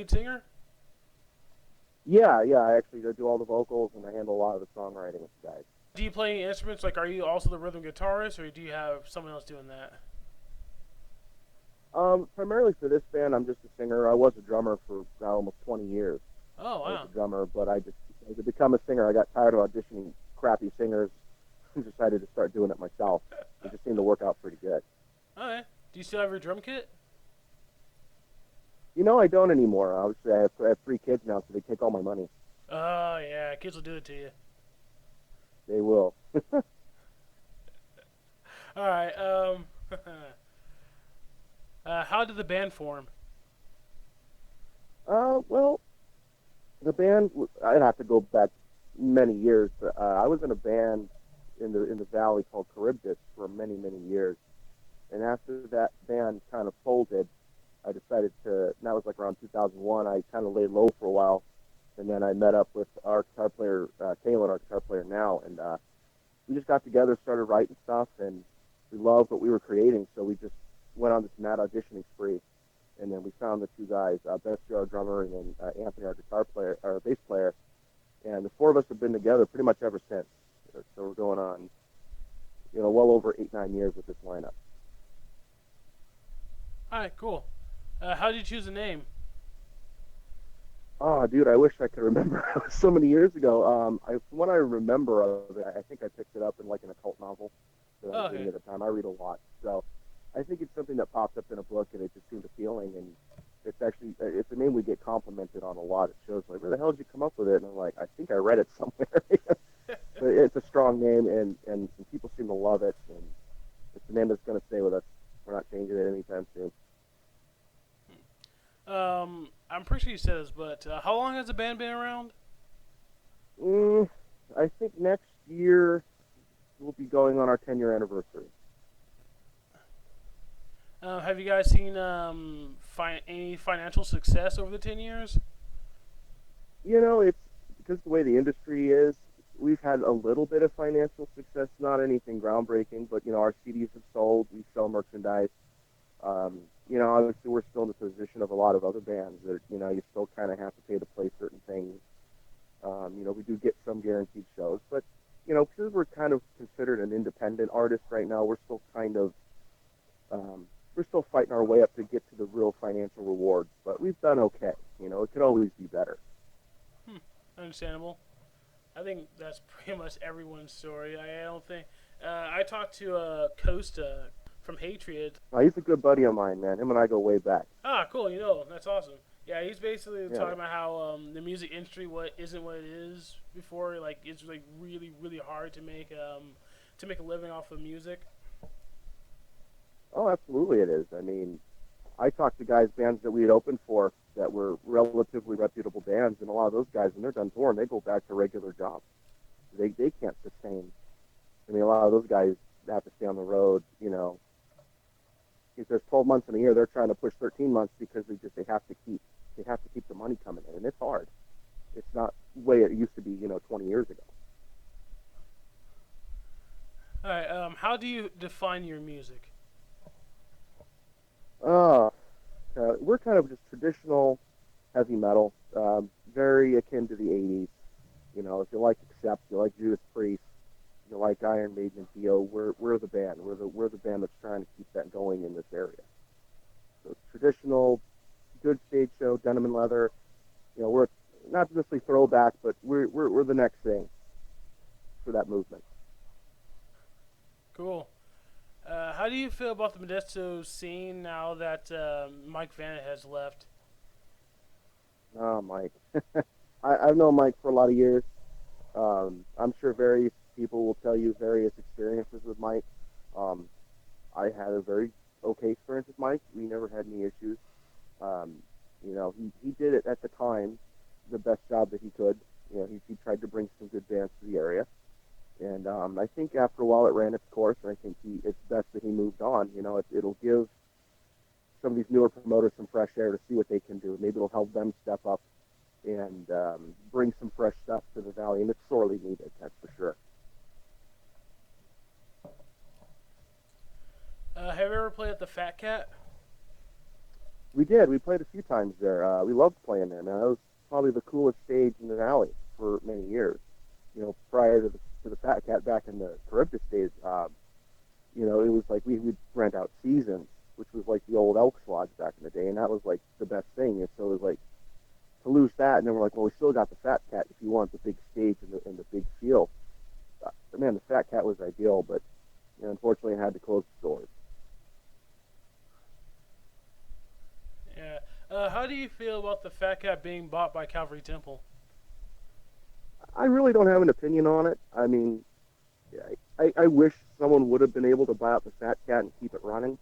lead singer? Yeah. I actually do all the vocals and I handle a lot of the songwriting with the guys. Do you play any instruments? Like, are you also the rhythm guitarist, or do you have someone else doing that? Primarily for this band, I'm just a singer. I was a drummer for almost 20 years. Oh, I was wow. a drummer, but to become a singer, I got tired of auditioning crappy singers and decided to start doing it myself. It just seemed to work out pretty good. Okay. Do you still have your drum kit? I don't anymore. Obviously, I have 3 kids now, so they take all my money. Oh, yeah. Kids will do it to you. They will. All right. How did the band form? Well, the band, I'd have to go back many years, but I was in a band in the valley called Charybdis for many, many years. And after that band kind of folded, I decided to, and that was like around 2001, I kind of laid low for a while. And then I met up with our guitar player, Taylor, our guitar player now, and we just got together, started writing stuff, and we loved what we were creating. So we just went on this mad auditioning spree. And then we found the 2 guys, Bessie, our drummer, and then Anthony, our guitar player, our bass player. And the 4 of us have been together pretty much ever since. So we're going on, well over 8, 9 years with this lineup. All right, cool. How did you choose a name? Oh, dude, I wish I could remember. It was so many years ago. From what I remember of it, I think I picked it up in like an occult novel that I Oh, was reading okay. at the time. I read a lot, so I think it's something that popped up in a book, and it just seemed appealing. And it's a name we get complimented on a lot. It shows like, where the hell did you come up with it? And I'm like, I think I read it somewhere. But it's a strong name, and people seem to love it, and it's a name that's going to stay with us. We're not changing it anytime soon. I'm pretty sure you said this, but how long has the band been around? Mm, I think next year we'll be going on our 10-year anniversary. Have you guys seen any financial success over the 10 years? It's because the way the industry is, we've had a little bit of financial success, not anything groundbreaking, but our CDs have sold, we sell merchandise. Obviously we're still in the position of a lot of other bands that, you still kind of have to pay to play certain things. We do get some guaranteed shows, but, because we're kind of considered an independent artist right now, we're still fighting our way up to get to the real financial rewards, but we've done okay. It could always be better. Hmm, understandable. I think that's pretty much everyone's story. I don't think. I talked to Costa from Hatred. He's a good buddy of mine, man. Him and I go way back. Ah, cool. You know, that's awesome. Yeah, he's basically Yeah. talking about how the music industry what isn't what it is before. Like it's like really really hard to make a living off of music. Oh, absolutely it is. I mean, I talked to guys, bands that we had opened for that were relatively reputable bands, and a lot of those guys, when they're done touring, they go back to regular jobs. They can't sustain. I mean, a lot of those guys have to stay on the road. If there's 12 months in a year, they're trying to push 13 months because they have to keep the money coming in, and it's hard. It's not the way it used to be, 20 years ago. All right. How do you define your music? Uh, we're kind of just traditional heavy metal, very akin to the 80s. If you like Accept, you like Judas Priest, you like Iron Maiden and Dio, we're the band. We're the band that's trying to keep that going in this area. So traditional, good stage show, denim and leather. We're not necessarily throwback, but we're the next thing for that movement. Cool. How do you feel about the Modesto scene now that Mike Vanna has left? Oh, Mike. I've known Mike for a lot of years. I'm sure various people will tell you various experiences with Mike. Um, I had a very okay experience with Mike. We never had any issues. Um, he did it at the time the best job that he could. He tried to bring some good bands to the area. And I think after a while it ran its course, and I think it's best that he moved on. It'll give some of these newer promoters some fresh air to see what they can do. Maybe it'll help them step up and bring some fresh stuff to the valley, and it's sorely needed, that's for sure. Have you ever played at the Fat Cat? We did. We played a few times there. We loved playing there, man. That was probably the coolest stage in the valley for many years. Prior to the Fat Cat back in the Charybdis days, it was like we would rent out seasons, which was like the old Elks Lodge back in the day, and that was like the best thing. And so it was like to lose that, and then we're like, well, we still got the Fat Cat if you want the big stage and the big feel. Man, the Fat Cat was ideal, but unfortunately, I had to close the doors. Yeah. How do you feel about the Fat Cat being bought by Calvary Temple? I really don't have an opinion on it. I mean, I wish someone would have been able to buy out the Fat Cat and keep it running.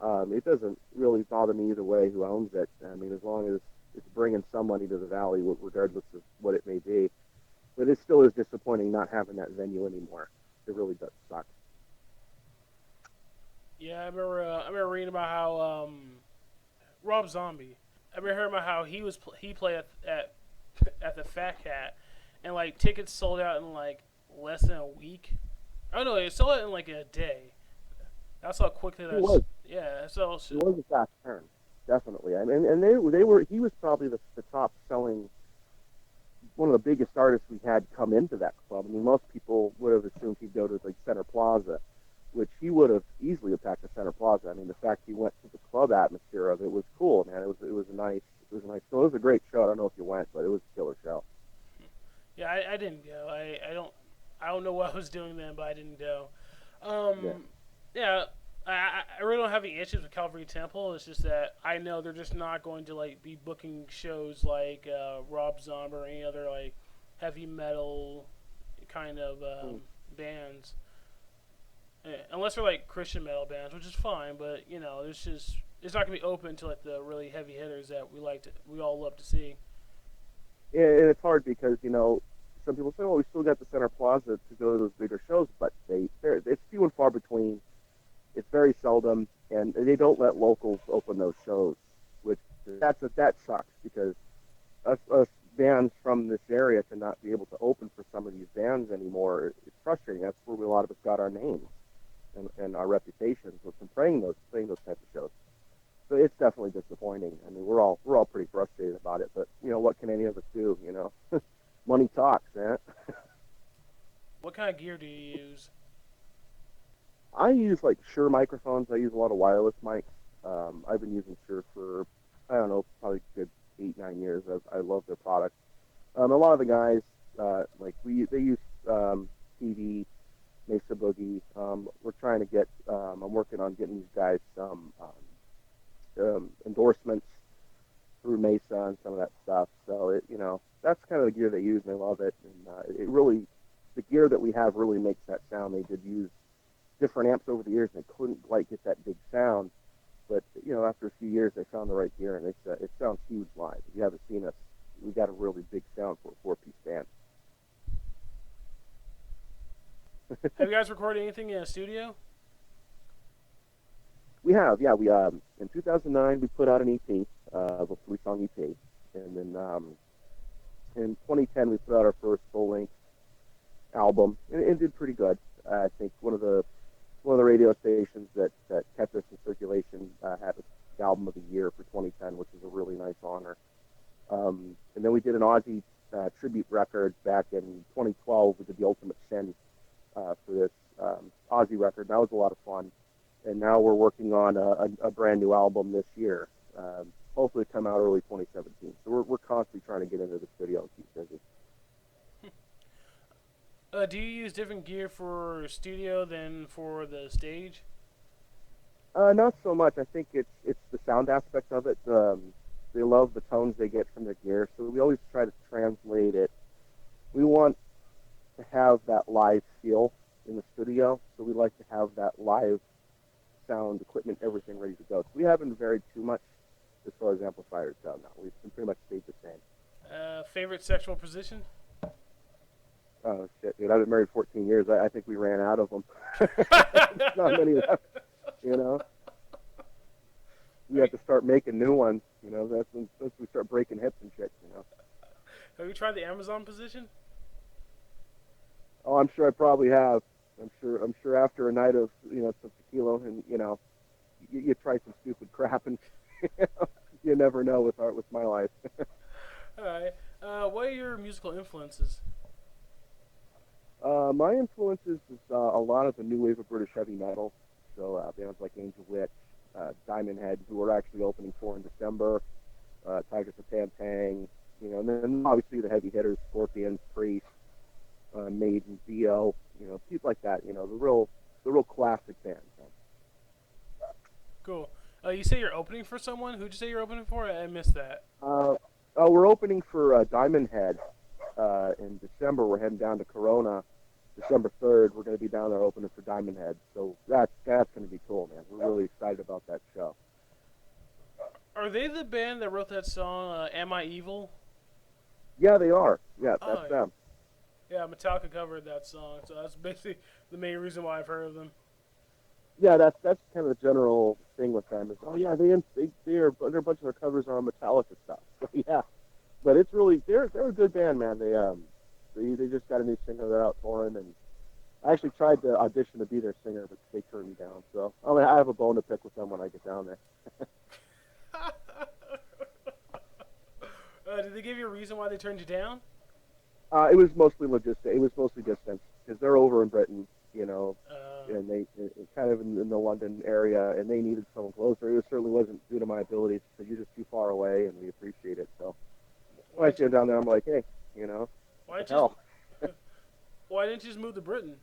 It doesn't really bother me either way who owns it. I mean, as long as it's bringing some money to the valley, regardless of what it may be. But it still is disappointing not having that venue anymore. It really does suck. Yeah, I remember reading about how Rob Zombie. I remember hearing about how he played at the Fat Cat, and like tickets sold out in like less than a week. Oh no, it sold out in like a day. That's how quickly He that's. was Yeah, so he was a fast turn, definitely. I mean, and they were he was probably the top selling one of the biggest artists we had come into that club. I mean, most people would have assumed he'd go to like Center Plaza, which he would have easily attacked the Center Plaza. I mean, the fact he went to the club atmosphere of it was cool, man. It was a nice show. It was a great show. I don't know if you went, but it was a killer show. yeah, I didn't go. I don't know what I was doing then, but I didn't go. Yeah. Yeah, I really don't have any issues with Calvary Temple. It's just that I know they're just not going to like be booking shows like Rob Zombie or any other like heavy metal kind of Mm. bands, unless they're like Christian metal bands, which is fine. But it's not gonna be open to like the really heavy hitters that we all love to see. And it's hard because some people say, "Oh, we still got the Center Plaza to go to those bigger shows," but it's few and far between. It's very seldom, and they don't let locals open those shows, which that sucks because us bands from this area to not be able to open for some of these bands anymore. It's frustrating. That's where a lot of us got our names and our reputations was from playing those types of shows. So it's definitely disappointing. I mean, we're all pretty frustrated about it, but what can any of us do? Money talks, man. What kind of gear do you use? I use like Shure microphones. I use a lot of wireless mics. I've been using Shure for I don't know, probably a good 8 9 years. I love their product. A lot of the guys they use TV, Mesa Boogie. We're trying to get. I'm working on getting these guys some endorsements through Mesa and some of that stuff. So that's kind of the gear they use, and they love it. And it really, the gear that we have really makes that sound. They did use different amps over the years, and they couldn't quite get that big sound. But after a few years, they found the right gear, and it sounds huge live. If you haven't seen us, we got a really big sound for a four-piece band. Have you guys recorded anything in a studio? We have, yeah. We in 2009 we put out an EP, a three-song EP, and then in 2010 we put out our first full-length album, and it did pretty good. I think one of the radio stations that kept us in circulation had the album of the year for 2010, which is a really nice honor. And then we did an Aussie tribute record back in 2012. We did the Ultimate Sin for this Aussie record. That was a lot of fun. And now we're working on a brand new album this year. Hopefully come out early 2017. So we're constantly trying to get into the studio and keep busy. Do you use different gear for studio than for the stage? Not so much. I think it's the sound aspect of it. They love the tones they get from their gear, so we always try to translate it. We want to have that live feel in the studio, so we like to have that live sound, equipment, everything ready to go. So we haven't varied too much as far as amplifiers go. No, we've pretty much stayed the same. Favorite sexual position? Oh shit, dude! I've been married 14 years. I think we ran out of them. Not many left. You know, we have to start making new ones. That's when we start breaking hips and shit. Have you tried the Amazon position? Oh, I'm sure I probably have. I'm sure after a night of some tequila and you try some stupid crap and You never know with art with my life. All right. What are your musical influences? My influences is a lot of the new wave of British heavy metal. So bands like Angel Witch, Diamond Head, who are actually opening for in December, Tigers of Pantang, and then obviously the heavy hitters, Scorpions, Priest, Maiden, Dio, people like that. The real classic bands. Cool. You say you're opening for someone. Who'd you say you're opening for? I missed that. We're opening for Diamond Head in December. We're heading down to Corona December 3rd. We're going to be down there opening for Diamond Head. So that's going to be cool, man. We're really excited about that show. Are they the band that wrote that song, "Am I Evil"? Yeah, they are. Yeah, that's Oh, them. yeah. Metallica covered that song, so that's basically the main reason why I've heard of them. Yeah, that's kind of the general thing with them is, oh yeah, they're a bunch of their covers are on Metallica stuff. So, yeah, but it's really they're a good band, man. They just got a new singer. They're out touring, and I actually tried to audition to be their singer, but they turned me down. So I have a bone to pick with them when I get down there. Did they give you a reason why they turned you down? It was mostly logistic. It was mostly distance because they're over in Britain, and they kind of in the London area, and they needed someone closer. It certainly wasn't due to my abilities because you're just too far away, and we appreciate it. So when Why I see them down there, I'm like, hey, why what didn't the you hell? why didn't you just move to Britain?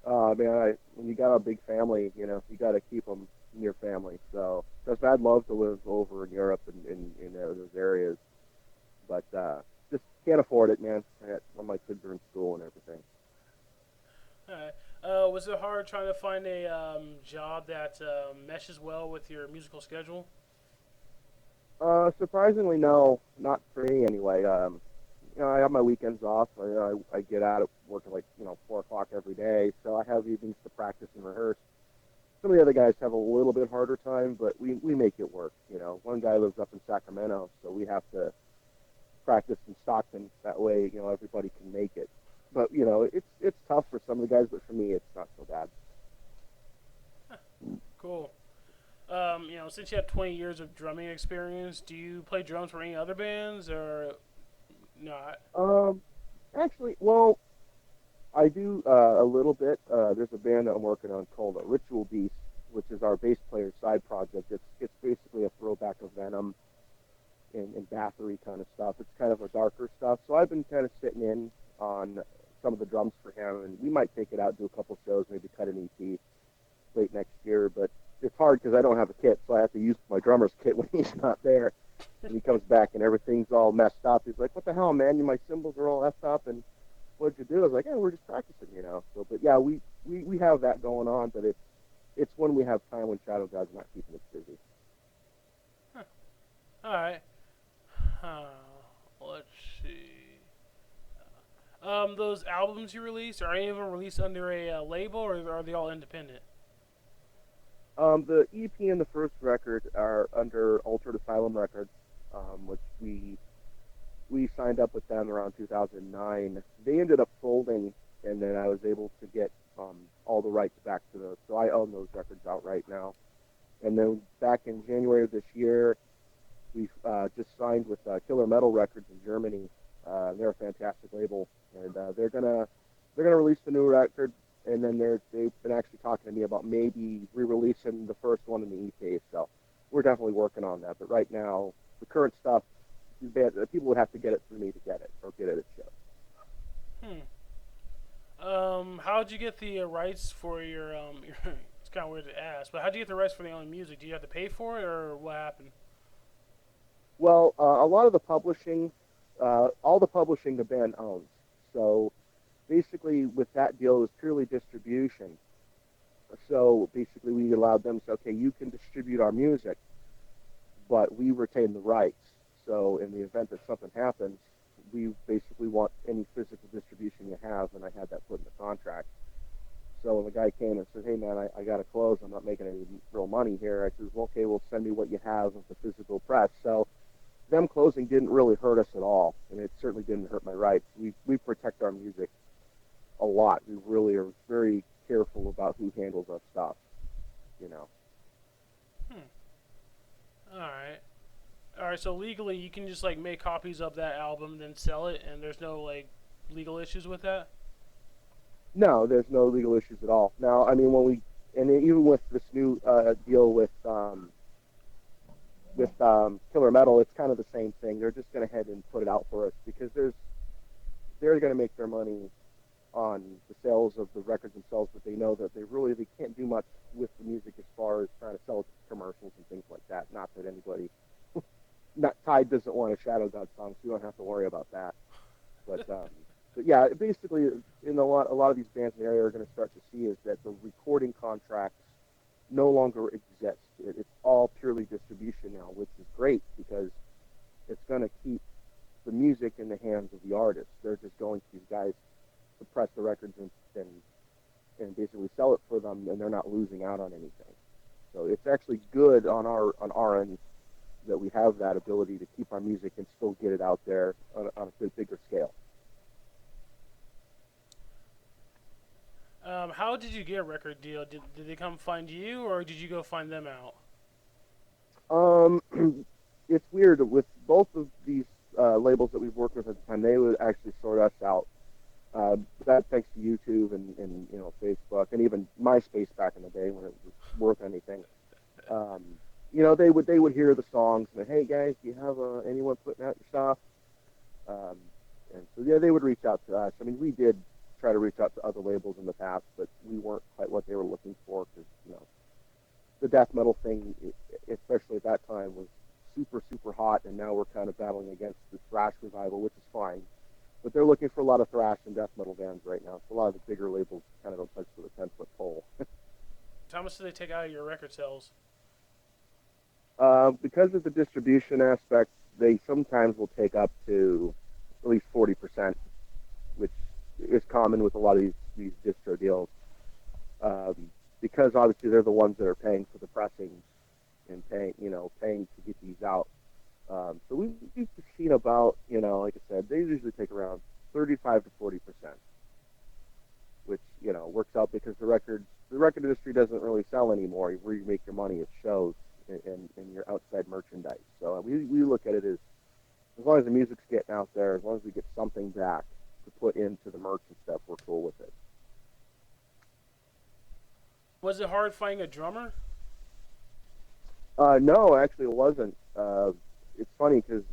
Man, when you got a big family, you got to keep them near family. So, because I'd love to live over in Europe and in those areas, but just can't afford it, man. All my kids are in school and everything. Alright. Was it hard trying to find a job that meshes well with your musical schedule? Surprisingly, no, not for me anyway. I have my weekends off. I get out at work at like 4 o'clock every day, so I have evenings to practice and rehearse. Some of the other guys have a little bit harder time, but we make it work. One guy lives up in Sacramento, so we have to practice in Stockton. That way, everybody can make it. But it's tough for some of the guys, but for me, it's not so bad. Cool. Since you have 20 years of drumming experience, do you play drums for any other bands or not? Um, Actually, well, I do a little bit. There's a band that I'm working on called Ritual Beast, which is our bass player's side project. It's basically a throwback of Venom and Bathory kind of stuff. It's kind of a darker stuff. So I've been kind of sitting in on some of the drums for him, and we might take it out, do a couple shows, maybe cut an EP late next year. But it's hard because I don't have a kit, so I have to use my drummer's kit when he's not there. And he comes back and everything's all messed up. He's like, "What the hell, man? My cymbals are all effed up." And what'd you do? I was like, "Yeah, we're just practicing." So, but yeah, we have that going on, but it's when we have time when Shadowgod's not keeping us busy. Huh. All right. Uh, let's see. Those albums you released, are any of them released under a label or are they all independent? The EP and the first record are under Altered Asylum Records, which we signed up with them around 2009. They ended up folding, and then I was able to get all the rights back to those. So I own those records outright now. And then back in January of this year, we just signed with Killer Metal Records in Germany. They're a fantastic label, and they're gonna release the new record. And then they've been actually talking to me about maybe re-releasing the first one in the EP. So we're definitely working on that. But right now, the current stuff, people would have to get it through me to get it or get it at shows. Hmm. How'd you get the rights for your it's kind of weird to ask, but how'd you get the rights for your own music? Do you have to pay for it, or what happened? Well, a lot of the publishing, all the publishing the band owns. So basically, with that deal, it was purely distribution. So basically, we allowed them to say, okay, you can distribute our music, but we retain the rights. So in the event that something happens, we basically want any physical distribution you have, and I had that put in the contract. So when the guy came and said, "Hey man, I got to close. I'm not making any real money here," I said, "Well, okay, well send me what you have of the physical press." So them closing didn't really hurt us at all, and it certainly didn't hurt my rights. We protect our music a lot. We really are very careful about who handles our stuff. You know. Hmm. right. All right. So legally, you can just like make copies of that album, then sell it, and there's no like legal issues with that. No, there's no legal issues at all. Now, I mean, when we and even with this new deal with Killer Metal, it's kind of the same thing. They're just going to head and put it out for us because they're going to make their money on the sales of the records themselves, but they know that they can't do much with the music as far as trying to sell it to commercials and things like that. Not that anybody, not Tide doesn't want a Shadowgod song, so you don't have to worry about that. But but yeah, basically, in a lot of these bands in the area are going to start to see is that the recording contracts no longer exist. It's all purely distribution now, which is great because it's going to keep the music in the hands of the artists. They're just going to these guys to press the records and basically sell it for them, and they're not losing out on anything. So it's actually good on our end that we have that ability to keep our music and still get it out there on a bit bigger scale. How did you get a record deal? Did they come find you, or did you go find them out? Um, it's weird with both of these labels that we've worked with at the time. They would actually sort us out. That thanks to YouTube and Facebook and even MySpace back in the day when it was worth anything. Um, they would hear the songs and hey guys, do you have anyone putting out your stuff? Um, and so yeah, they would reach out to us. I mean, we did try to reach out to other labels in the past, but we weren't quite what they were looking for because the death metal thing, especially at that time, was super super hot, and now we're kind of battling against the thrash revival, which is fine. But they're looking for a lot of thrash and death metal bands right now. So a lot of the bigger labels kind of don't touch with a 10-foot pole. How much do they take out of your record sales? Because of the distribution aspect, they sometimes will take up to at least 40%, which is common with a lot of these distro deals. Because obviously they're the ones that are paying for the pressing and paying to get these out. So we've seen about, like I said, they usually take around 35 to 40%, which works out because the record industry doesn't really sell anymore. Where you make your money, it shows in your outside merchandise. So we look at it as long as the music's getting out there, as long as we get something back to put into the merch and stuff, we're cool with it. Was it hard finding a drummer? No, actually, it wasn't. It's funny because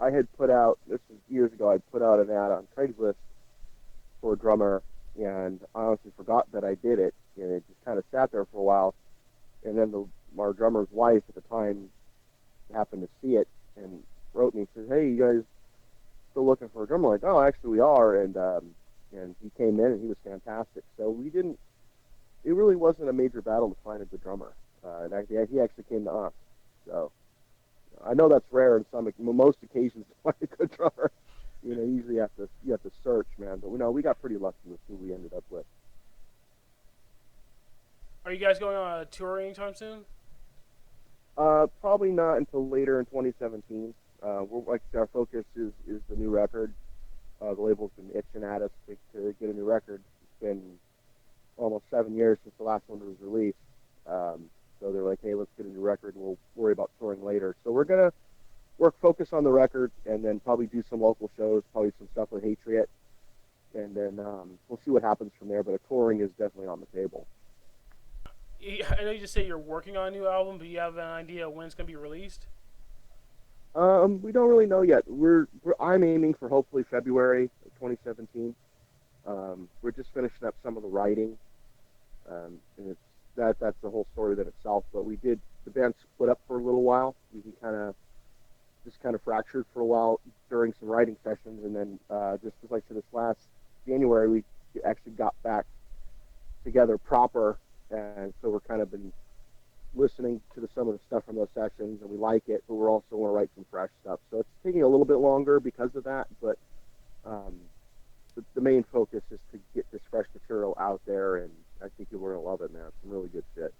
I had put out this was years ago. I put out an ad on Craigslist for a drummer, and I honestly forgot that I did it, and it just kind of sat there for a while. And then our drummer's wife at the time happened to see it and wrote me, says, "Hey, you guys still looking for a drummer?" I'm like, "Oh, actually, we are." And he came in and he was fantastic. So we didn't. It really wasn't a major battle to find a good drummer. And actually, he actually came to us. So I know that's rare in most occasions to find a good drummer. Usually you have to search, man. But we got pretty lucky with who we ended up with. Are you guys going on a tour anytime soon? Probably not until later in 2017. Our focus is the new record. The label's been itching at us to get a new record. It's been almost 7 years since the last one was released. So they're like, hey, let's get a new record and we'll worry about touring later. So we're going to focus on the record and then probably do some local shows, probably some stuff with Hatriot. And then we'll see what happens from there. But a touring is definitely on the table. I know you just say you're working on a new album, but you have an idea when it's going to be released? We don't really know yet. I'm aiming for hopefully February of 2017. We're just finishing up some of the writing, and that's the whole story that itself. But the band split up for a little while. We kind of fractured for a while during some writing sessions, and then just as like to this last January, we actually got back together proper, and so we're kind of been listening to some of the stuff from those sessions, and we like it, but we're also want to write some fresh stuff. So it's taking a little bit longer because of that, but the main focus is to get this fresh material out there, and I think people are going to love it, man. It's some really good shit.